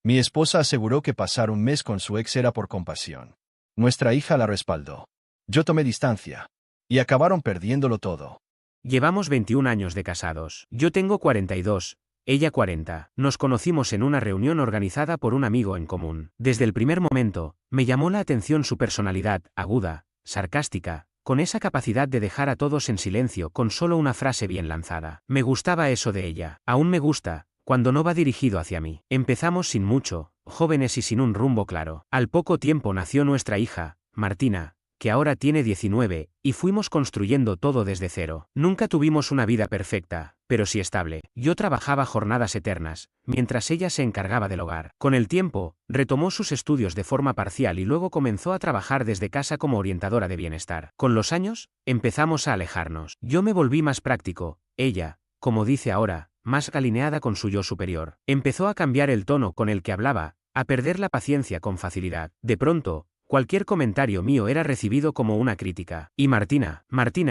Mi esposa aseguró que pasar un mes con su ex era por compasión. Nuestra hija la respaldó. Yo tomé distancia. Y acabaron perdiéndolo todo. Llevamos 21 años de casados. Yo tengo 42, ella 40. Nos conocimos en una reunión organizada por un amigo en común. Desde el primer momento, me llamó la atención su personalidad, aguda, sarcástica, con esa capacidad de dejar a todos en silencio con solo una frase bien lanzada. Me gustaba eso de ella. Aún me gusta, cuando no va dirigido hacia mí. Empezamos sin mucho, jóvenes y sin un rumbo claro. Al poco tiempo nació nuestra hija, Martina, que ahora tiene 19, y fuimos construyendo todo desde cero. Nunca tuvimos una vida perfecta, pero sí estable. Yo trabajaba jornadas eternas, mientras ella se encargaba del hogar. Con el tiempo, retomó sus estudios de forma parcial y luego comenzó a trabajar desde casa como orientadora de bienestar. Con los años, empezamos a alejarnos. Yo me volví más práctico, ella, como dice ahora, más alineada con su yo superior. Empezó a cambiar el tono con el que hablaba, a perder la paciencia con facilidad. De pronto, cualquier comentario mío era recibido como una crítica. Y Martina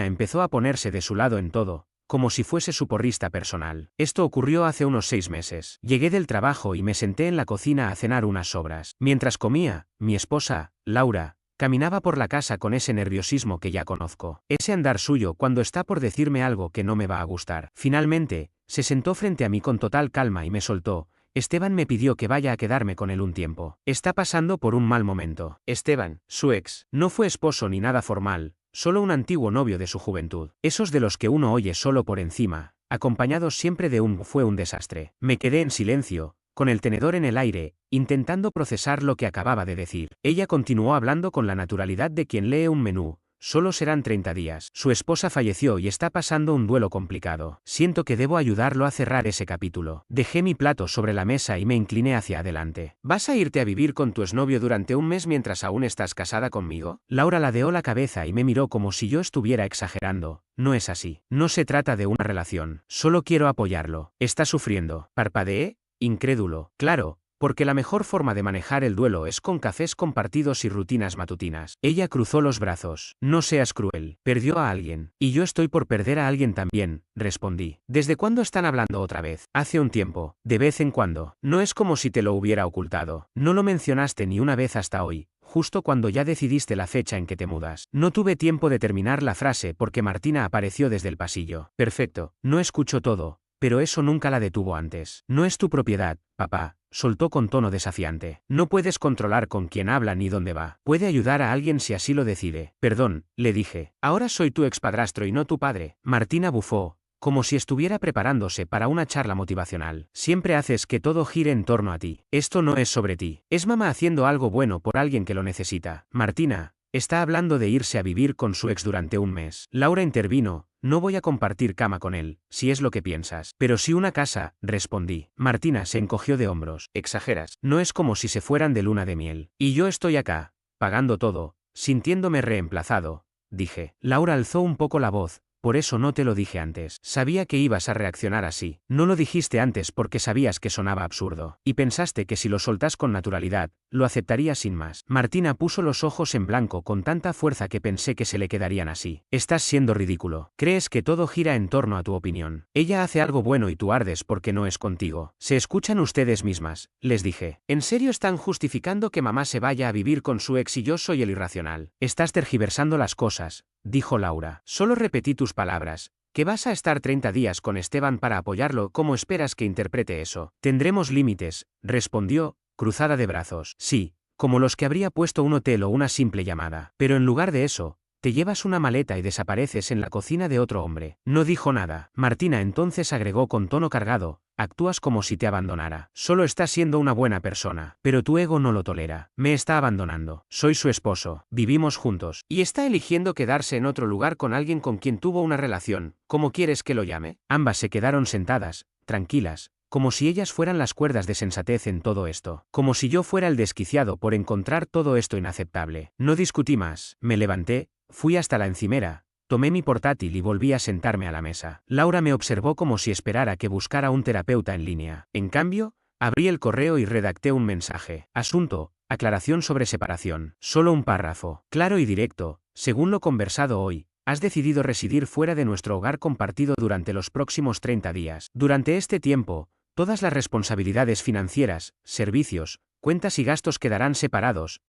empezó a ponerse de su lado en todo, como si fuese su porrista personal. Esto ocurrió hace unos 6 meses. Llegué del trabajo y me senté en la cocina a cenar unas sobras. Mientras comía, mi esposa, Laura, caminaba por la casa con ese nerviosismo que ya conozco. Ese andar suyo cuando está por decirme algo que no me va a gustar. Finalmente, se sentó frente a mí con total calma y me soltó: Esteban me pidió que vaya a quedarme con él un tiempo. Está pasando por un mal momento. Esteban, su ex, no fue esposo ni nada formal, solo un antiguo novio de su juventud. Esos de los que uno oye solo por encima, acompañados siempre de un fue un desastre. Me quedé en silencio, con el tenedor en el aire, intentando procesar lo que acababa de decir. Ella continuó hablando con la naturalidad de quien lee un menú. Solo serán 30 días. Su esposa falleció y está pasando un duelo complicado. Siento que debo ayudarlo a cerrar ese capítulo. Dejé mi plato sobre la mesa y me incliné hacia adelante. ¿Vas a irte a vivir con tu exnovio durante un mes mientras aún estás casada conmigo? Laura ladeó la cabeza y me miró como si yo estuviera exagerando. No es así. No se trata de una relación. Solo quiero apoyarlo. ¿Está sufriendo? Parpadeé, incrédulo. Claro, porque la mejor forma de manejar el duelo es con cafés compartidos y rutinas matutinas. Ella cruzó los brazos. No seas cruel. Perdió a alguien. Y yo estoy por perder a alguien también, respondí. ¿Desde cuándo están hablando otra vez? Hace un tiempo. De vez en cuando. No es como si te lo hubiera ocultado. No lo mencionaste ni una vez hasta hoy, justo cuando ya decidiste la fecha en que te mudas. No tuve tiempo de terminar la frase porque Martina apareció desde el pasillo. Perfecto. No escucho todo, pero eso nunca la detuvo antes. No es tu propiedad, papá, soltó con tono desafiante. No puedes controlar con quién habla ni dónde va. Puede ayudar a alguien si así lo decide. Perdón, le dije. Ahora soy tu expadrastro y no tu padre. Martina bufó, como si estuviera preparándose para una charla motivacional. Siempre haces que todo gire en torno a ti. Esto no es sobre ti. Es mamá haciendo algo bueno por alguien que lo necesita. Martina está hablando de irse a vivir con su ex durante un mes. Laura intervino. No voy a compartir cama con él, si es lo que piensas. Pero sí una casa, respondí. Martina se encogió de hombros. Exageras. No es como si se fueran de luna de miel. Y yo estoy acá, pagando todo, sintiéndome reemplazado, dije. Laura alzó un poco la voz. Por eso no te lo dije antes. Sabía que ibas a reaccionar así. No lo dijiste antes porque sabías que sonaba absurdo. Y pensaste que si lo soltas con naturalidad, lo aceptaría sin más. Martina puso los ojos en blanco con tanta fuerza que pensé que se le quedarían así. Estás siendo ridículo. Crees que todo gira en torno a tu opinión. Ella hace algo bueno y tú ardes porque no es contigo. Se escuchan ustedes mismas, les dije. ¿En serio están justificando que mamá se vaya a vivir con su ex y yo soy el irracional? Estás tergiversando las cosas, dijo Laura. Solo repetí tus palabras. ¿Que vas a estar 30 días con Esteban para apoyarlo? ¿Cómo esperas que interprete eso? Tendremos límites, respondió, cruzada de brazos. Sí, como los que habría puesto un hotel o una simple llamada. Pero en lugar de eso, te llevas una maleta y desapareces en la cocina de otro hombre. No dijo nada. Martina entonces agregó con tono cargado: actúas como si te abandonara. Solo estás siendo una buena persona, pero tu ego no lo tolera. Me está abandonando. Soy su esposo. Vivimos juntos. Y está eligiendo quedarse en otro lugar con alguien con quien tuvo una relación. ¿Cómo quieres que lo llame? Ambas se quedaron sentadas, tranquilas, como si ellas fueran las cuerdas de sensatez en todo esto. Como si yo fuera el desquiciado por encontrar todo esto inaceptable. No discutí más. Me levanté, fui hasta la encimera, tomé mi portátil y volví a sentarme a la mesa. Laura me observó como si esperara que buscara un terapeuta en línea. En cambio, abrí el correo y redacté un mensaje. Asunto: aclaración sobre separación. Solo un párrafo. Claro y directo. Según lo conversado hoy, has decidido residir fuera de nuestro hogar compartido durante los próximos 30 días. Durante este tiempo, Todas las responsabilidades financieras, servicios, cuentas y gastos quedarán separados,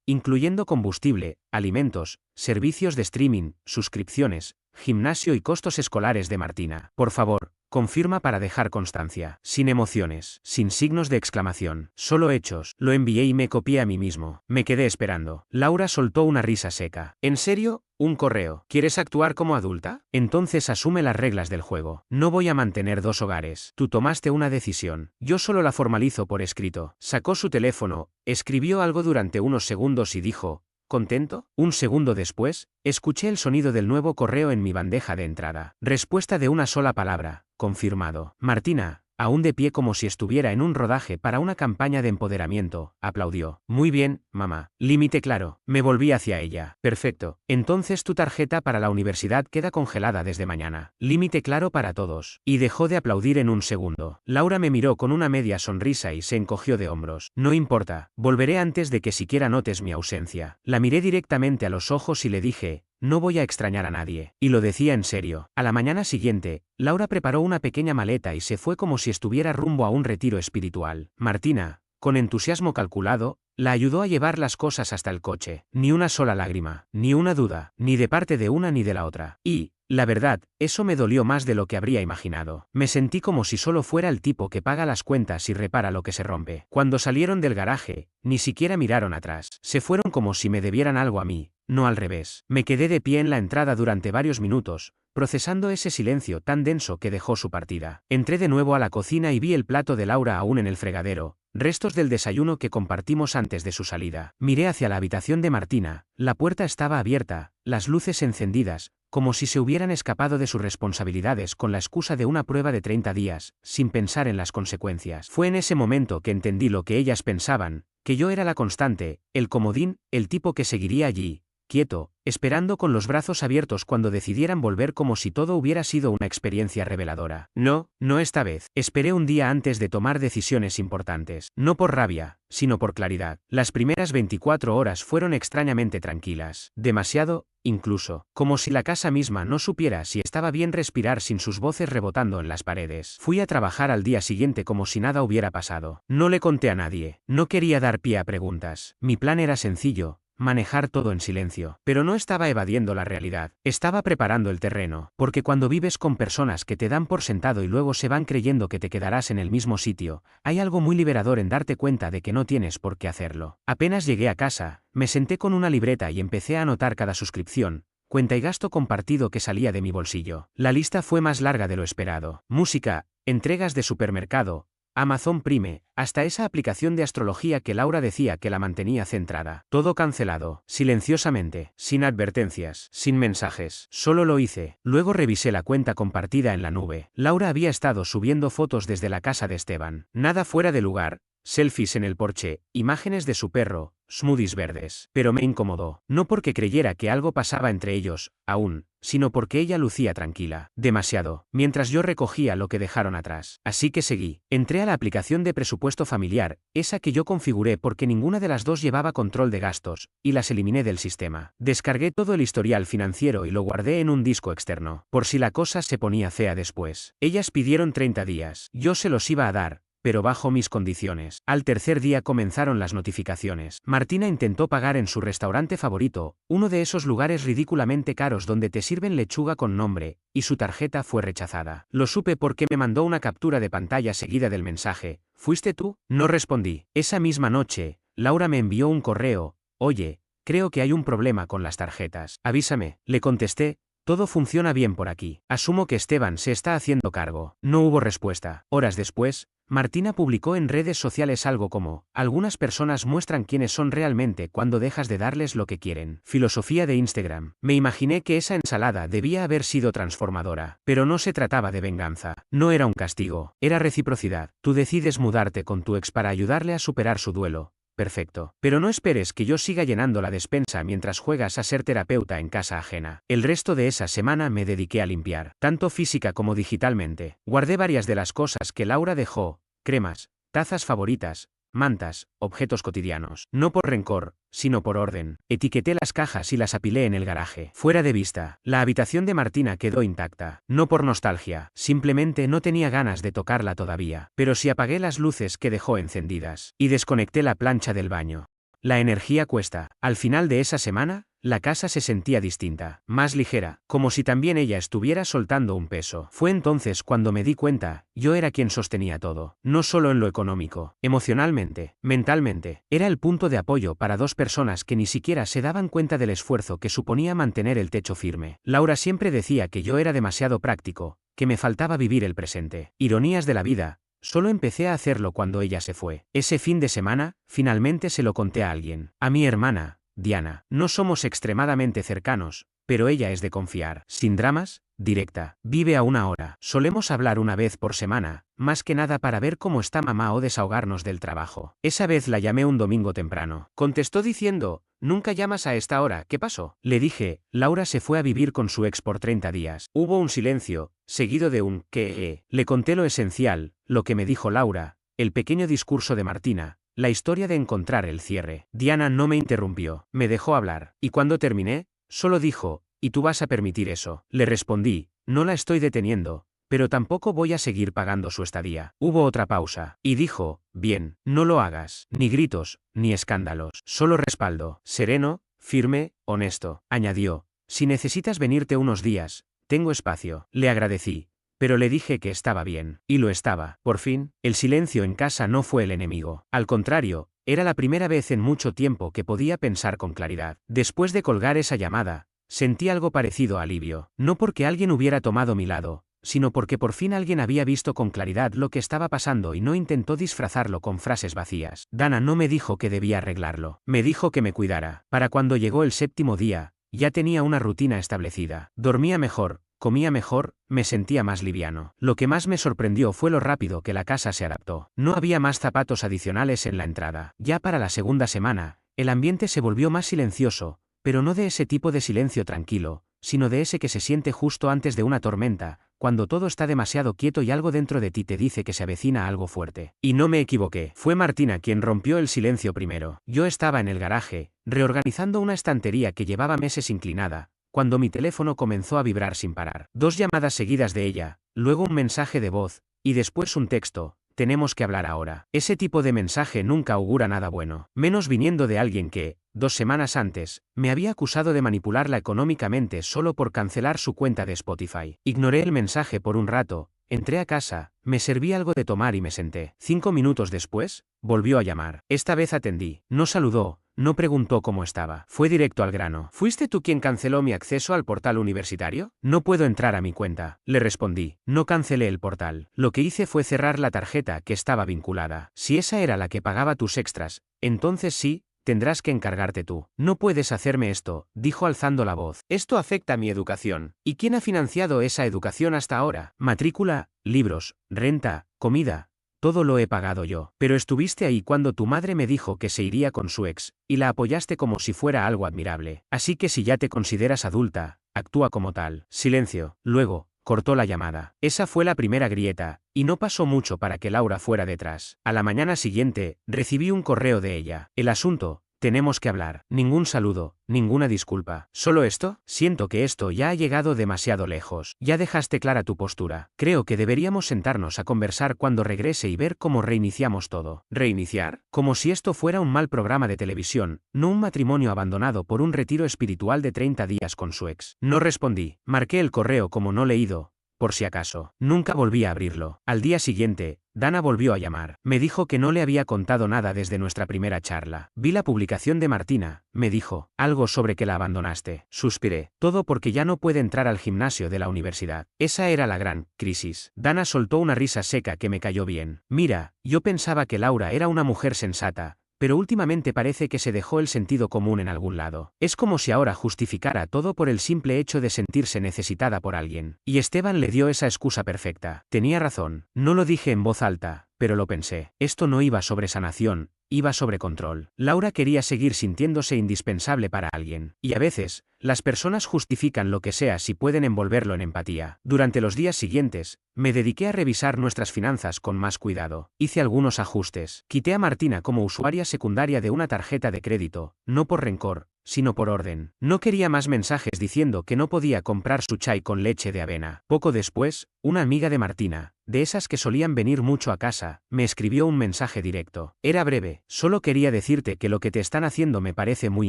incluyendo combustible, alimentos, servicios de streaming, suscripciones, gimnasio y costos escolares de Martina. Por favor, confirma para dejar constancia. Sin emociones, sin signos de exclamación, solo hechos. Lo envié y me copié a mí mismo. Me quedé esperando. Laura soltó una risa seca. ¿En serio? ¿Un correo? ¿Quieres actuar como adulta? Entonces asume las reglas del juego. No voy a mantener dos hogares. Tú tomaste una decisión. Yo solo la formalizo por escrito. Sacó su teléfono, escribió algo durante unos segundos y dijo, ¿contento? Un segundo después, escuché el sonido del nuevo correo en mi bandeja de entrada. Respuesta de una sola palabra. Confirmado. Martina, aún de pie como si estuviera en un rodaje para una campaña de empoderamiento, aplaudió. Muy bien, mamá. Límite claro. Me volví hacia ella. Perfecto. Entonces tu tarjeta para la universidad queda congelada desde mañana. Límite claro para todos. Y dejó de aplaudir en un segundo. Laura me miró con una media sonrisa y se encogió de hombros. No importa. Volveré antes de que siquiera notes mi ausencia. La miré directamente a los ojos y le dije, no voy a extrañar a nadie. Y lo decía en serio. A la mañana siguiente, Laura preparó una pequeña maleta y se fue como si estuviera rumbo a un retiro espiritual. Martina, con entusiasmo calculado, la ayudó a llevar las cosas hasta el coche. Ni una sola lágrima, ni una duda, ni de parte de una ni de la otra. Y, la verdad, eso me dolió más de lo que habría imaginado. Me sentí como si solo fuera el tipo que paga las cuentas y repara lo que se rompe. Cuando salieron del garaje, ni siquiera miraron atrás. Se fueron como si me debieran algo a mí, no al revés. Me quedé de pie en la entrada durante varios minutos, procesando ese silencio tan denso que dejó su partida. Entré de nuevo a la cocina y vi el plato de Laura aún en el fregadero, restos del desayuno que compartimos antes de su salida. Miré hacia la habitación de Martina, la puerta estaba abierta, las luces encendidas, como si se hubieran escapado de sus responsabilidades con la excusa de una prueba de 30 días, sin pensar en las consecuencias. Fue en ese momento que entendí lo que ellas pensaban, que yo era la constante, el comodín, el tipo que seguiría allí, quieto, esperando con los brazos abiertos cuando decidieran volver como si todo hubiera sido una experiencia reveladora. No, no esta vez. Esperé un día antes de tomar decisiones importantes. No por rabia, sino por claridad. Las primeras 24 horas fueron extrañamente tranquilas. Demasiado, incluso, como si la casa misma no supiera si estaba bien respirar sin sus voces rebotando en las paredes. Fui a trabajar al día siguiente como si nada hubiera pasado. No le conté a nadie. No quería dar pie a preguntas. Mi plan era sencillo. Manejar todo en silencio. Pero no estaba evadiendo la realidad. Estaba preparando el terreno, porque cuando vives con personas que te dan por sentado y luego se van creyendo que te quedarás en el mismo sitio, hay algo muy liberador en darte cuenta de que no tienes por qué hacerlo. Apenas llegué a casa, me senté con una libreta y empecé a anotar cada suscripción, cuenta y gasto compartido que salía de mi bolsillo. La lista fue más larga de lo esperado. Música, entregas de supermercado, Amazon Prime, hasta esa aplicación de astrología que Laura decía que la mantenía centrada. Todo cancelado, silenciosamente, sin advertencias, sin mensajes. Solo lo hice. Luego revisé la cuenta compartida en la nube. Laura había estado subiendo fotos desde la casa de Esteban. Nada fuera de lugar. Selfies en el porche, imágenes de su perro, smoothies verdes. Pero me incomodó. No porque creyera que algo pasaba entre ellos, aún, sino porque ella lucía tranquila. Demasiado. Mientras yo recogía lo que dejaron atrás. Así que seguí. Entré a la aplicación de presupuesto familiar, esa que yo configuré porque ninguna de las dos llevaba control de gastos, y las eliminé del sistema. Descargué todo el historial financiero y lo guardé en un disco externo, por si la cosa se ponía fea después. Ellas pidieron 30 días. Yo se los iba a dar, pero bajo mis condiciones. Al tercer día comenzaron las notificaciones. Martina intentó pagar en su restaurante favorito, uno de esos lugares ridículamente caros donde te sirven lechuga con nombre, y su tarjeta fue rechazada. Lo supe porque me mandó una captura de pantalla seguida del mensaje. ¿Fuiste tú? No respondí. Esa misma noche, Laura me envió un correo. Oye, creo que hay un problema con las tarjetas. Avísame. Le contesté. Todo funciona bien por aquí. Asumo que Esteban se está haciendo cargo. No hubo respuesta. Horas después, Martina publicó en redes sociales algo como, algunas personas muestran quiénes son realmente cuando dejas de darles lo que quieren. Filosofía de Instagram. Me imaginé que esa ensalada debía haber sido transformadora. Pero no se trataba de venganza. No era un castigo. Era reciprocidad. Tú decides mudarte con tu ex para ayudarle a superar su duelo. Perfecto. Pero no esperes que yo siga llenando la despensa mientras juegas a ser terapeuta en casa ajena. El resto de esa semana me dediqué a limpiar, tanto física como digitalmente. Guardé varias de las cosas que Laura dejó, cremas, tazas favoritas, mantas, objetos cotidianos. No por rencor, sino por orden. Etiqueté las cajas y las apilé en el garaje. Fuera de vista, la habitación de Martina quedó intacta. No por nostalgia, simplemente no tenía ganas de tocarla todavía. Pero sí apagué las luces que dejó encendidas. Y desconecté la plancha del baño. La energía cuesta. Al final de esa semana, la casa se sentía distinta, más ligera, como si también ella estuviera soltando un peso. Fue entonces cuando me di cuenta, yo era quien sostenía todo, no solo en lo económico, emocionalmente, mentalmente. Era el punto de apoyo para dos personas que ni siquiera se daban cuenta del esfuerzo que suponía mantener el techo firme. Laura siempre decía que yo era demasiado práctico, que me faltaba vivir el presente. Ironías de la vida. Solo empecé a hacerlo cuando ella se fue. Ese fin de semana, finalmente se lo conté a alguien. A mi hermana, Diana. No somos extremadamente cercanos, pero ella es de confiar. Sin dramas, directa. Vive a una hora. Solemos hablar una vez por semana, más que nada para ver cómo está mamá o desahogarnos del trabajo. Esa vez la llamé un domingo temprano. Contestó diciendo, «Nunca llamas a esta hora, ¿qué pasó?». Le dije, Laura se fue a vivir con su ex por 30 días. Hubo un silencio, seguido de un «¿qué?». Le conté lo esencial, lo que me dijo Laura, el pequeño discurso de Martina, la historia de encontrar el cierre. Diana no me interrumpió, me dejó hablar. Y cuando terminé, solo dijo, «¿Y tú vas a permitir eso?». Le respondí, «No la estoy deteniendo, pero tampoco voy a seguir pagando su estadía». Hubo otra pausa, y dijo, «Bien, no lo hagas. Ni gritos, ni escándalos. Solo respaldo. Sereno, firme, honesto». Añadió, «Si necesitas venirte unos días, tengo espacio». Le agradecí, pero le dije que estaba bien. Y lo estaba. Por fin, el silencio en casa no fue el enemigo. Al contrario, era la primera vez en mucho tiempo que podía pensar con claridad. Después de colgar esa llamada, sentí algo parecido a alivio. No porque alguien hubiera tomado mi lado, sino porque por fin alguien había visto con claridad lo que estaba pasando y no intentó disfrazarlo con frases vacías. Dana no me dijo que debía arreglarlo. Me dijo que me cuidara. Para cuando llegó el séptimo día, ya tenía una rutina establecida. Dormía mejor, comía mejor, me sentía más liviano. Lo que más me sorprendió fue lo rápido que la casa se adaptó. No había más zapatos adicionales en la entrada. Ya para la segunda semana, el ambiente se volvió más silencioso, pero no de ese tipo de silencio tranquilo, sino de ese que se siente justo antes de una tormenta, cuando todo está demasiado quieto y algo dentro de ti te dice que se avecina algo fuerte. Y no me equivoqué. Fue Martina quien rompió el silencio primero. Yo estaba en el garaje, reorganizando una estantería que llevaba meses inclinada, cuando mi teléfono comenzó a vibrar sin parar. 2 llamadas seguidas de ella, luego un mensaje de voz, y después un texto, «Tenemos que hablar ahora». Ese tipo de mensaje nunca augura nada bueno, menos viniendo de alguien que, 2 semanas antes, me había acusado de manipularla económicamente solo por cancelar su cuenta de Spotify. Ignoré el mensaje por un rato, entré a casa, me serví algo de tomar y me senté. 5 minutos después, volvió a llamar. Esta vez atendí. No saludó, no preguntó cómo estaba. Fue directo al grano. «¿Fuiste tú quien canceló mi acceso al portal universitario?». «No puedo entrar a mi cuenta», le respondí. «No cancelé el portal. Lo que hice fue cerrar la tarjeta que estaba vinculada. Si esa era la que pagaba tus extras, entonces sí, tendrás que encargarte tú». «No puedes hacerme esto», dijo alzando la voz. «Esto afecta a mi educación. ¿Y quién ha financiado esa educación hasta ahora? Matrícula, libros, renta, comida. Todo lo he pagado yo. Pero estuviste ahí cuando tu madre me dijo que se iría con su ex, y la apoyaste como si fuera algo admirable. Así que si ya te consideras adulta, actúa como tal». Silencio. Luego, cortó la llamada. Esa fue la primera grieta, y no pasó mucho para que Laura fuera detrás. A la mañana siguiente, recibí un correo de ella. «El asunto, tenemos que hablar». Ningún saludo, ninguna disculpa. ¿Solo esto? «Siento que esto ya ha llegado demasiado lejos. Ya dejaste clara tu postura. Creo que deberíamos sentarnos a conversar cuando regrese y ver cómo reiniciamos todo». ¿Reiniciar? Como si esto fuera un mal programa de televisión, no un matrimonio abandonado por un retiro espiritual de 30 días con su ex. No respondí. Marqué el correo como no leído, por si acaso. Nunca volví a abrirlo. Al día siguiente, Dana volvió a llamar. Me dijo que no le había contado nada desde nuestra primera charla. «Vi la publicación de Martina», me dijo, «algo sobre que la abandonaste». Suspiré. Todo porque ya no puede entrar al gimnasio de la universidad. Esa era la gran crisis. Dana soltó una risa seca que me cayó bien. «Mira, yo pensaba que Laura era una mujer sensata, pero últimamente parece que se dejó el sentido común en algún lado. Es como si ahora justificara todo por el simple hecho de sentirse necesitada por alguien». Y Esteban le dio esa excusa perfecta. Tenía razón. No lo dije en voz alta, pero lo pensé. Esto no iba sobre sanación, iba sobre control. Laura quería seguir sintiéndose indispensable para alguien. Y a veces, Las personas justifican lo que sea si pueden envolverlo en empatía. Durante los días siguientes, me dediqué a revisar nuestras finanzas con más cuidado. Hice algunos ajustes. Quité a Martina como usuaria secundaria de una tarjeta de crédito, no por rencor, sino por orden. No quería más mensajes diciendo que no podía comprar su chai con leche de avena. Poco después, una amiga de Martina, de esas que solían venir mucho a casa, me escribió un mensaje directo. Era breve: solo quería decirte que lo que te están haciendo me parece muy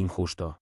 injusto.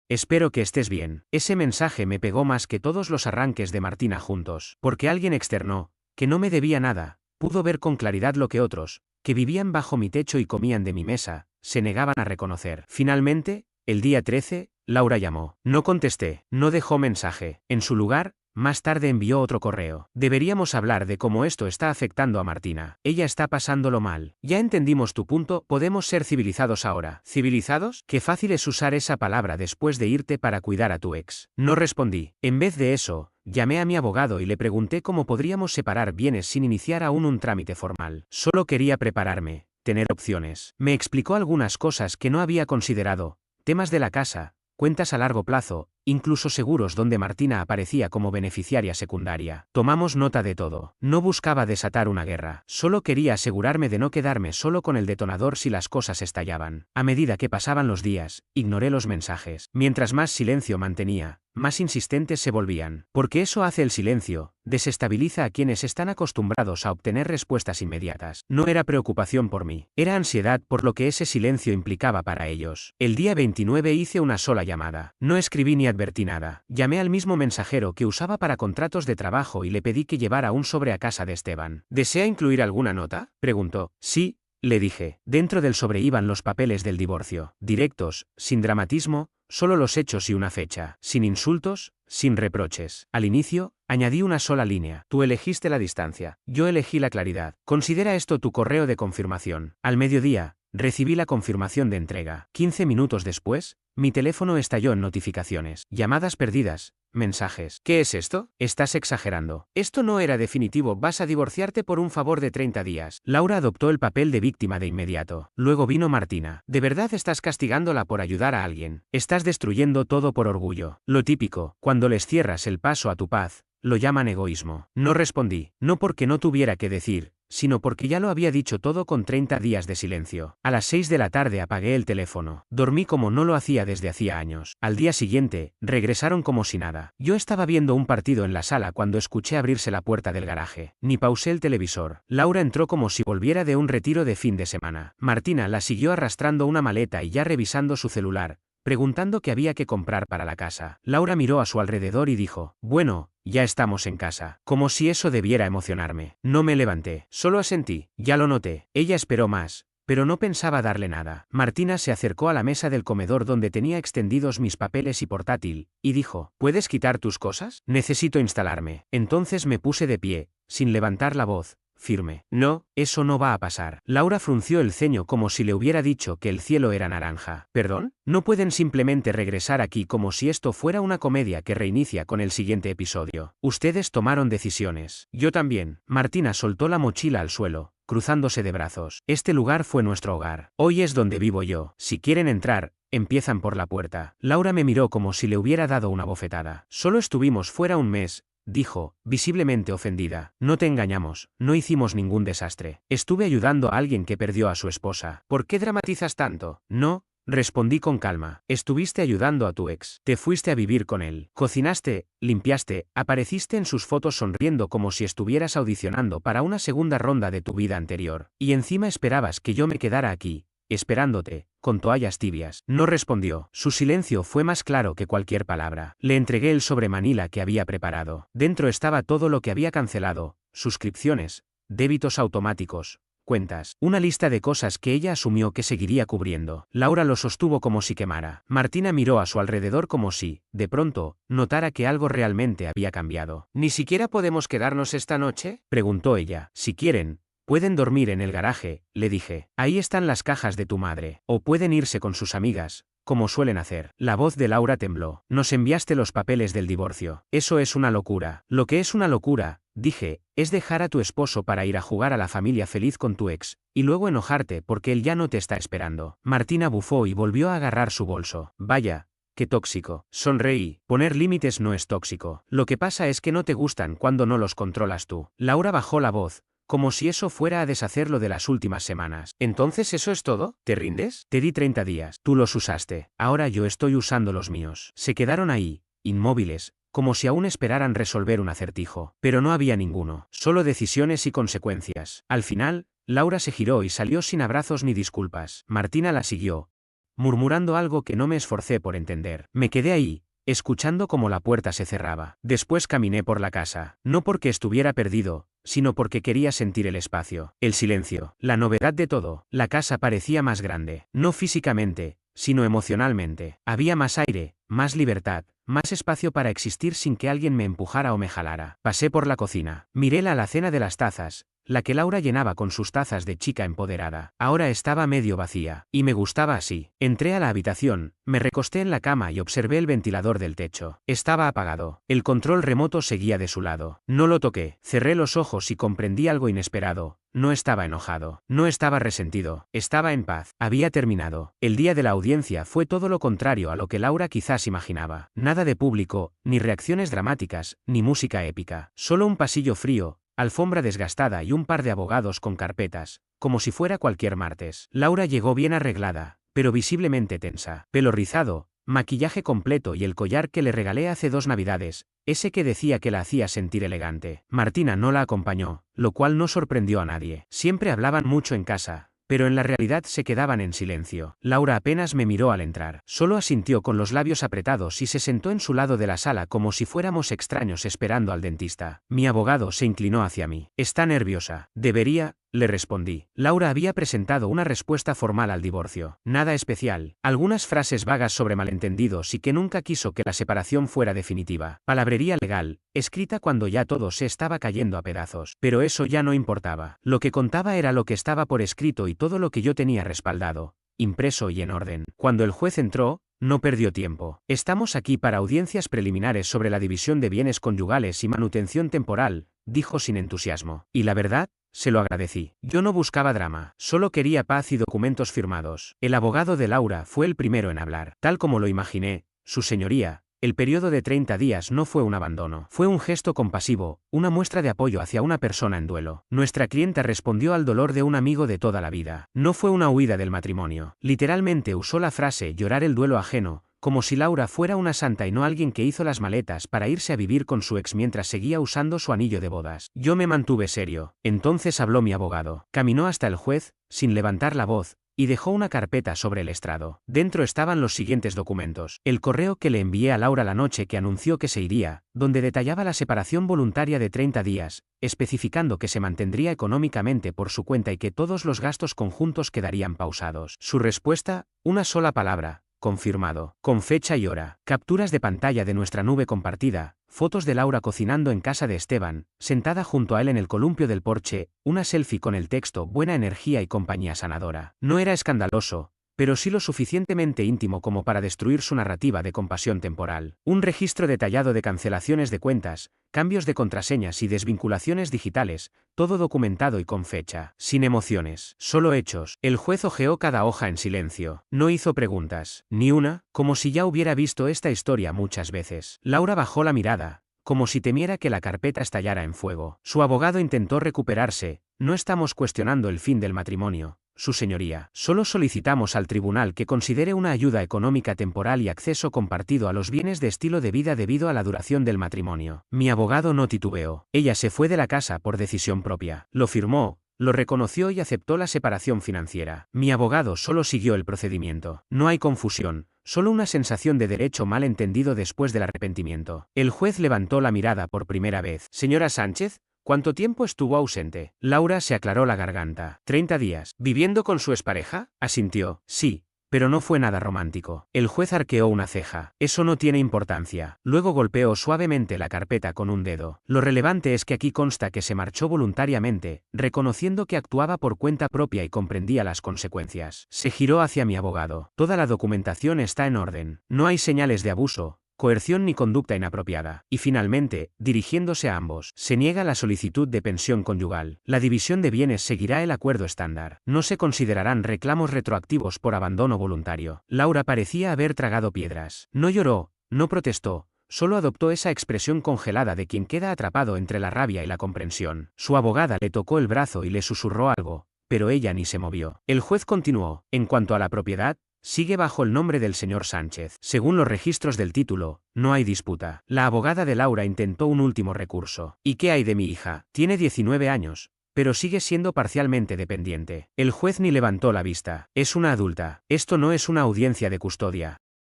Espero que estés bien. Ese mensaje me pegó más que todos los arranques de Martina juntos, porque alguien externó, que no me debía nada, pudo ver con claridad lo que otros, que vivían bajo mi techo y comían de mi mesa, se negaban a reconocer. Finalmente, el día 13, Laura llamó. No contesté, no dejó mensaje. En su lugar, más tarde envió otro correo. Deberíamos hablar de cómo esto está afectando a Martina. Ella está pasándolo mal. Ya entendimos tu punto, podemos ser civilizados ahora. ¿Civilizados? Qué fácil es usar esa palabra después de irte para cuidar a tu ex. No respondí. En vez de eso, llamé a mi abogado y le pregunté cómo podríamos separar bienes sin iniciar aún un trámite formal. Solo quería prepararme, tener opciones. Me explicó algunas cosas que no había considerado, temas de la casa, cuentas a largo plazo, incluso seguros donde Martina aparecía como beneficiaria secundaria. Tomamos nota de todo. No buscaba desatar una guerra, solo quería asegurarme de no quedarme solo con el detonador si las cosas estallaban. A medida que pasaban los días, ignoré los mensajes. Mientras más silencio mantenía, más insistentes se volvían. Porque eso hace el silencio, desestabiliza a quienes están acostumbrados a obtener respuestas inmediatas. No era preocupación por mí, era ansiedad por lo que ese silencio implicaba para ellos. El día 29 hice una sola llamada. No escribí ni advertí nada. Llamé al mismo mensajero que usaba para contratos de trabajo y le pedí que llevara un sobre a casa de Esteban. ¿Desea incluir alguna nota?, preguntó. Sí, le dije. Dentro del sobre iban los papeles del divorcio, directos, sin dramatismo, solo los hechos y una fecha, sin insultos, sin reproches. Al inicio, añadí una sola línea. Tú elegiste la distancia, yo elegí la claridad. Considera esto tu correo de confirmación. Al mediodía, recibí la confirmación de entrega. 15 minutos después, mi teléfono estalló en notificaciones, llamadas perdidas, mensajes. ¿Qué es esto? Estás exagerando. Esto no era definitivo, vas a divorciarte por un favor de 30 días. Laura adoptó el papel de víctima de inmediato. Luego vino Martina. ¿De verdad estás castigándola por ayudar a alguien? Estás destruyendo todo por orgullo. Lo típico, cuando les cierras el paso a tu paz, lo llaman egoísmo. No respondí, no porque no tuviera que decir, sino porque ya lo había dicho todo con 30 días de silencio. A las 6 de la tarde apagué el teléfono. Dormí como no lo hacía desde hacía años. Al día siguiente, regresaron como si nada. Yo estaba viendo un partido en la sala cuando escuché abrirse la puerta del garaje. Ni pausé el televisor. Laura entró como si volviera de un retiro de fin de semana. Martina la siguió arrastrando una maleta y ya revisando su celular, preguntando qué había que comprar para la casa. Laura miró a su alrededor y dijo: bueno, ya estamos en casa. Como si eso debiera emocionarme. No me levanté, solo asentí. Ya lo noté. Ella esperó más, pero no pensaba darle nada. Martina se acercó a la mesa del comedor donde tenía extendidos mis papeles y portátil, y dijo: ¿puedes quitar tus cosas? Necesito instalarme. Entonces me puse de pie, sin levantar la voz, firme. No, eso no va a pasar. Laura frunció el ceño como si le hubiera dicho que el cielo era naranja. ¿Perdón? No pueden simplemente regresar aquí como si esto fuera una comedia que reinicia con el siguiente episodio. Ustedes tomaron decisiones. Yo también. Martina soltó la mochila al suelo, cruzándose de brazos. Este lugar fue nuestro hogar. Hoy es donde vivo yo. Si quieren entrar, empiezan por la puerta. Laura me miró como si le hubiera dado una bofetada. Solo estuvimos fuera un mes, dijo, visiblemente ofendida. No te engañamos, no hicimos ningún desastre. Estuve ayudando a alguien que perdió a su esposa. ¿Por qué dramatizas tanto? No, respondí con calma. Estuviste ayudando a tu ex. Te fuiste a vivir con él. Cocinaste, limpiaste, apareciste en sus fotos sonriendo como si estuvieras audicionando para una segunda ronda de tu vida anterior. Y encima esperabas que yo me quedara aquí, esperándote, con toallas tibias. No respondió. Su silencio fue más claro que cualquier palabra. Le entregué el sobre manila que había preparado. Dentro estaba todo lo que había cancelado: suscripciones, débitos automáticos, cuentas, una lista de cosas que ella asumió que seguiría cubriendo. Laura lo sostuvo como si quemara. Martina miró a su alrededor como si, de pronto, notara que algo realmente había cambiado. ¿Ni siquiera podemos quedarnos esta noche?, preguntó ella. Si quieren, pueden dormir en el garaje, le dije. Ahí están las cajas de tu madre. O pueden irse con sus amigas, como suelen hacer. La voz de Laura tembló. Nos enviaste los papeles del divorcio. Eso es una locura. Lo que es una locura, dije, es dejar a tu esposo para ir a jugar a la familia feliz con tu ex, y luego enojarte porque él ya no te está esperando. Martina bufó y volvió a agarrar su bolso. Vaya, qué tóxico. Sonreí. Poner límites no es tóxico. Lo que pasa es que no te gustan cuando no los controlas tú. Laura bajó la voz, como si eso fuera a deshacer lo de las últimas semanas. ¿Entonces eso es todo? ¿Te rindes? Te di 30 días. Tú los usaste. Ahora yo estoy usando los míos. Se quedaron ahí, inmóviles, como si aún esperaran resolver un acertijo. Pero no había ninguno. Solo decisiones y consecuencias. Al final, Laura se giró y salió sin abrazos ni disculpas. Martina la siguió, murmurando algo que no me esforcé por entender. Me quedé ahí, escuchando cómo la puerta se cerraba. Después caminé por la casa, no porque estuviera perdido, sino porque quería sentir el espacio, el silencio, la novedad de todo. La casa parecía más grande, no físicamente, sino emocionalmente. Había más aire, más libertad, más espacio para existir sin que alguien me empujara o me jalara. Pasé por la cocina, miré la alacena de las tazas, la que Laura llenaba con sus tazas de chica empoderada. Ahora estaba medio vacía, y me gustaba así. Entré a la habitación, me recosté en la cama y observé el ventilador del techo. Estaba apagado. El control remoto seguía de su lado. No lo toqué. Cerré los ojos y comprendí algo inesperado. No estaba enojado, no estaba resentido, estaba en paz. Había terminado. El día de la audiencia fue todo lo contrario a lo que Laura quizás imaginaba. Nada de público, ni reacciones dramáticas, ni música épica. Solo un pasillo frío, alfombra desgastada y un par de abogados con carpetas, como si fuera cualquier martes. Laura llegó bien arreglada, pero visiblemente tensa. Pelo rizado, maquillaje completo y el collar que le regalé hace 2 navidades, ese que decía que la hacía sentir elegante. Martina no la acompañó, lo cual no sorprendió a nadie. Siempre hablaban mucho en casa, pero en la realidad se quedaban en silencio. Laura apenas me miró al entrar. Solo asintió con los labios apretados y se sentó en su lado de la sala como si fuéramos extraños esperando al dentista. Mi abogado se inclinó hacia mí. Está nerviosa. Debería, le respondí. Laura había presentado una respuesta formal al divorcio. Nada especial. Algunas frases vagas sobre malentendidos y que nunca quiso que la separación fuera definitiva. Palabrería legal, escrita cuando ya todo se estaba cayendo a pedazos. Pero eso ya no importaba. Lo que contaba era lo que estaba por escrito y todo lo que yo tenía respaldado, impreso y en orden. Cuando el juez entró, no perdió tiempo. Estamos aquí para audiencias preliminares sobre la división de bienes conyugales y manutención temporal, dijo sin entusiasmo. Y la verdad, se lo agradecí. Yo no buscaba drama, solo quería paz y documentos firmados. El abogado de Laura fue el primero en hablar. Tal como lo imaginé, su señoría, el periodo de 30 días no fue un abandono. Fue un gesto compasivo, una muestra de apoyo hacia una persona en duelo. Nuestra clienta respondió al dolor de un amigo de toda la vida. No fue una huida del matrimonio. Literalmente usó la frase llorar el duelo ajeno, como si Laura fuera una santa y no alguien que hizo las maletas para irse a vivir con su ex mientras seguía usando su anillo de bodas. Yo me mantuve serio. Entonces habló mi abogado. Caminó hasta el juez, sin levantar la voz, y dejó una carpeta sobre el estrado. Dentro estaban los siguientes documentos. El correo que le envié a Laura la noche que anunció que se iría, donde detallaba la separación voluntaria de 30 días, especificando que se mantendría económicamente por su cuenta y que todos los gastos conjuntos quedarían pausados. Su respuesta, una sola palabra: confirmado. Con fecha y hora. Capturas de pantalla de nuestra nube compartida, fotos de Laura cocinando en casa de Esteban, sentada junto a él en el columpio del porche, una selfie con el texto buena energía y compañía sanadora. No era escandaloso, pero sí lo suficientemente íntimo como para destruir su narrativa de compasión temporal. Un registro detallado de cancelaciones de cuentas, cambios de contraseñas y desvinculaciones digitales, todo documentado y con fecha. Sin emociones, solo hechos. El juez hojeó cada hoja en silencio. No hizo preguntas, ni una, como si ya hubiera visto esta historia muchas veces. Laura bajó la mirada, como si temiera que la carpeta estallara en fuego. Su abogado intentó recuperarse. No estamos cuestionando el fin del matrimonio, su señoría. Solo solicitamos al tribunal que considere una ayuda económica temporal y acceso compartido a los bienes de estilo de vida debido a la duración del matrimonio. Mi abogado no titubeó. Ella se fue de la casa por decisión propia. Lo firmó, lo reconoció y aceptó la separación financiera. Mi abogado solo siguió el procedimiento. No hay confusión, solo una sensación de derecho mal entendido después del arrepentimiento. El juez levantó la mirada por primera vez. Señora Sánchez, ¿cuánto tiempo estuvo ausente? Laura se aclaró la garganta. 30 días. ¿Viviendo con su expareja? Asintió. Sí, pero no fue nada romántico. El juez arqueó una ceja. Eso no tiene importancia. Luego golpeó suavemente la carpeta con un dedo. Lo relevante es que aquí consta que se marchó voluntariamente, reconociendo que actuaba por cuenta propia y comprendía las consecuencias. Se giró hacia mi abogado. Toda la documentación está en orden. No hay señales de abuso, coerción ni conducta inapropiada. Y finalmente, dirigiéndose a ambos, se niega la solicitud de pensión conyugal. La división de bienes seguirá el acuerdo estándar. No se considerarán reclamos retroactivos por abandono voluntario. Laura parecía haber tragado piedras. No lloró, no protestó. Solo adoptó esa expresión congelada de quien queda atrapado entre la rabia y la comprensión. Su abogada le tocó el brazo y le susurró algo, pero ella ni se movió. El juez continuó: en cuanto a la propiedad, sigue bajo el nombre del señor Sánchez. Según los registros del título, no hay disputa. La abogada de Laura intentó un último recurso. ¿Y qué hay de mi hija? Tiene 19 años, pero sigue siendo parcialmente dependiente. El juez ni levantó la vista. Es una adulta. Esto no es una audiencia de custodia.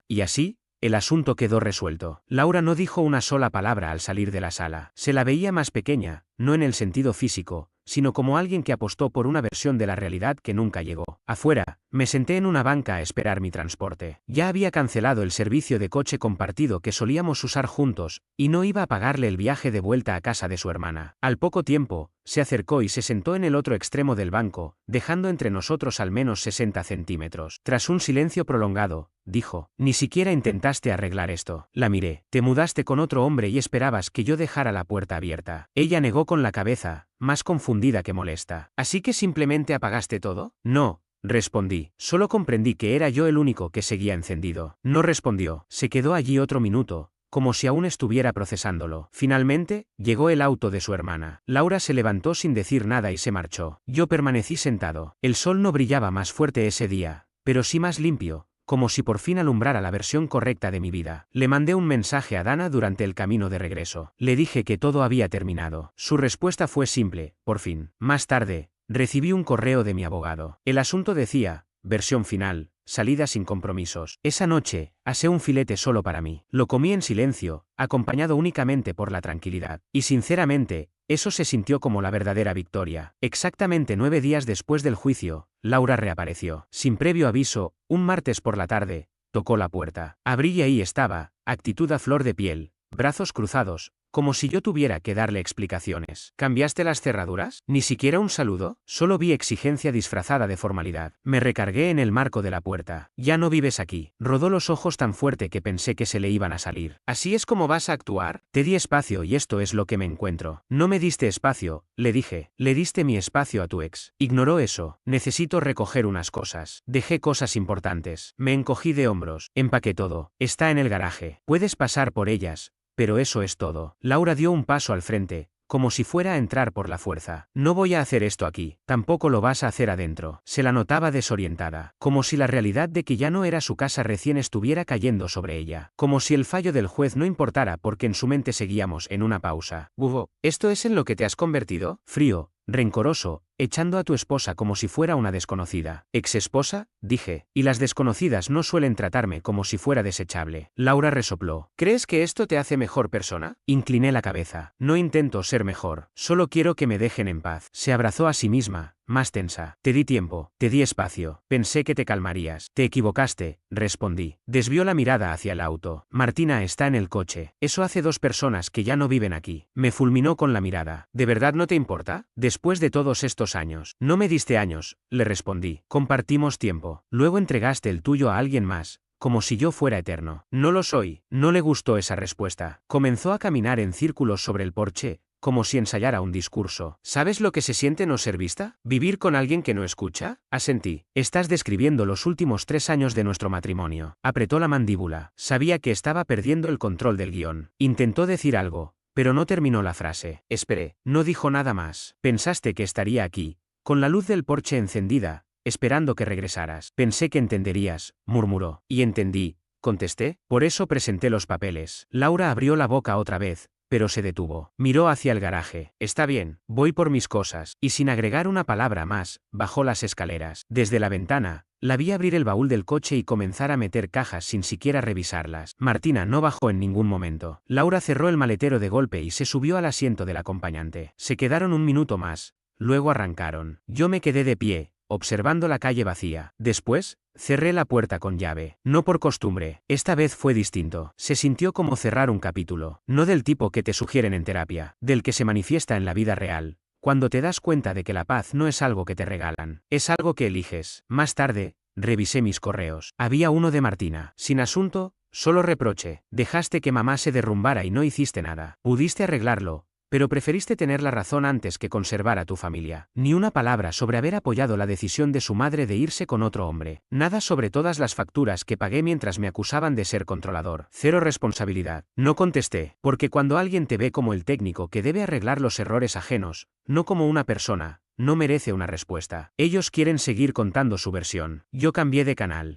Y así, el asunto quedó resuelto. Laura no dijo una sola palabra al salir de la sala. Se la veía más pequeña, no en el sentido físico, sino como alguien que apostó por una versión de la realidad que nunca llegó. Afuera, me senté en una banca a esperar mi transporte. Ya había cancelado el servicio de coche compartido que solíamos usar juntos, y no iba a pagarle el viaje de vuelta a casa de su hermana. Al poco tiempo, se acercó y se sentó en el otro extremo del banco, dejando entre nosotros al menos 60 centímetros. Tras un silencio prolongado, dijo: ni siquiera intentaste arreglar esto. La miré. Te mudaste con otro hombre y esperabas que yo dejara la puerta abierta. Ella negó con la cabeza, más confundida que molesta. ¿Así que simplemente apagaste todo? No, respondí. Solo comprendí que era yo el único que seguía encendido. No respondió. Se quedó allí otro minuto, como si aún estuviera procesándolo. Finalmente, llegó el auto de su hermana. Laura se levantó sin decir nada y se marchó. Yo permanecí sentado. El sol no brillaba más fuerte ese día, pero sí más limpio, como si por fin alumbrara la versión correcta de mi vida. Le mandé un mensaje a Dana durante el camino de regreso. Le dije que todo había terminado. Su respuesta fue simple: por fin. Más tarde, recibí un correo de mi abogado. El asunto decía: versión final, salida sin compromisos. Esa noche, asé un filete solo para mí. Lo comí en silencio, acompañado únicamente por la tranquilidad. Y sinceramente, eso se sintió como la verdadera victoria. Exactamente 9 días después del juicio, Laura reapareció. Sin previo aviso, un martes por la tarde, tocó la puerta. Abrí y ahí estaba, actitud a flor de piel, brazos cruzados, como si yo tuviera que darle explicaciones. ¿Cambiaste las cerraduras? ¿Ni siquiera un saludo? Solo vi exigencia disfrazada de formalidad. Me recargué en el marco de la puerta. Ya no vives aquí. Rodó los ojos tan fuerte que pensé que se le iban a salir. ¿Así es como vas a actuar? Te di espacio y esto es lo que me encuentro. No me diste espacio, le dije. Le diste mi espacio a tu ex. Ignoró eso. Necesito recoger unas cosas. Dejé cosas importantes. Me encogí de hombros. Empaqué todo. Está en el garaje. Puedes pasar por ellas. Pero eso es todo. Laura dio un paso al frente, como si fuera a entrar por la fuerza. No voy a hacer esto aquí, tampoco lo vas a hacer adentro. Se la notaba desorientada, como si la realidad de que ya no era su casa recién estuviera cayendo sobre ella. Como si el fallo del juez no importara porque en su mente seguíamos en una pausa. Hugo, ¿esto es en lo que te has convertido? Frío, rencoroso, echando a tu esposa como si fuera una desconocida. ¿Ex esposa? Dije, y las desconocidas no suelen tratarme como si fuera desechable. Laura resopló. ¿Crees que esto te hace mejor persona? Incliné la cabeza. No intento ser mejor, solo quiero que me dejen en paz. Se abrazó a sí misma, más tensa. Te di tiempo, te di espacio, pensé que te calmarías. Te equivocaste, respondí. Desvió la mirada hacia el auto. Martina está en el coche. Eso hace 2 personas que ya no viven aquí. Me fulminó con la mirada. ¿De verdad no te importa? Después de todos estos años. No me diste años, le respondí. Compartimos tiempo. Luego entregaste el tuyo a alguien más, como si yo fuera eterno. No lo soy. No le gustó esa respuesta. Comenzó a caminar en círculos sobre el porche, como si ensayara un discurso. ¿Sabes lo que se siente no ser vista? ¿Vivir con alguien que no escucha? Asentí. Estás describiendo los últimos 3 años de nuestro matrimonio. Apretó la mandíbula. Sabía que estaba perdiendo el control del guión. Intentó decir algo, pero no terminó la frase. Esperé. No dijo nada más. Pensaste que estaría aquí, con la luz del porche encendida, esperando que regresaras. Pensé que entenderías, murmuró. Y entendí, contesté. Por eso presenté los papeles. Laura abrió la boca otra vez, pero se detuvo. Miró hacia el garaje. Está bien, voy por mis cosas. Y sin agregar una palabra más, bajó las escaleras. Desde la ventana, la vi abrir el baúl del coche y comenzar a meter cajas sin siquiera revisarlas. Martina no bajó en ningún momento. Laura cerró el maletero de golpe y se subió al asiento del acompañante. Se quedaron un minuto más, luego arrancaron. Yo me quedé de pie, observando la calle vacía. Después, cerré la puerta con llave. No por costumbre. Esta vez fue distinto. Se sintió como cerrar un capítulo. No del tipo que te sugieren en terapia, del que se manifiesta en la vida real, cuando te das cuenta de que la paz no es algo que te regalan, es algo que eliges. Más tarde, revisé mis correos. Había uno de Martina. Sin asunto, Solo reproche. Dejaste que mamá se derrumbara y no hiciste nada. Pudiste arreglarlo, pero preferiste tener la razón antes que conservar a tu familia. Ni una palabra sobre haber apoyado la decisión de su madre de irse con otro hombre. Nada sobre todas las facturas que pagué mientras me acusaban de ser controlador. Cero responsabilidad. No contesté, porque cuando alguien te ve como el técnico que debe arreglar los errores ajenos, no como una persona, no merece una respuesta. Ellos quieren seguir contando su versión. Yo cambié de canal.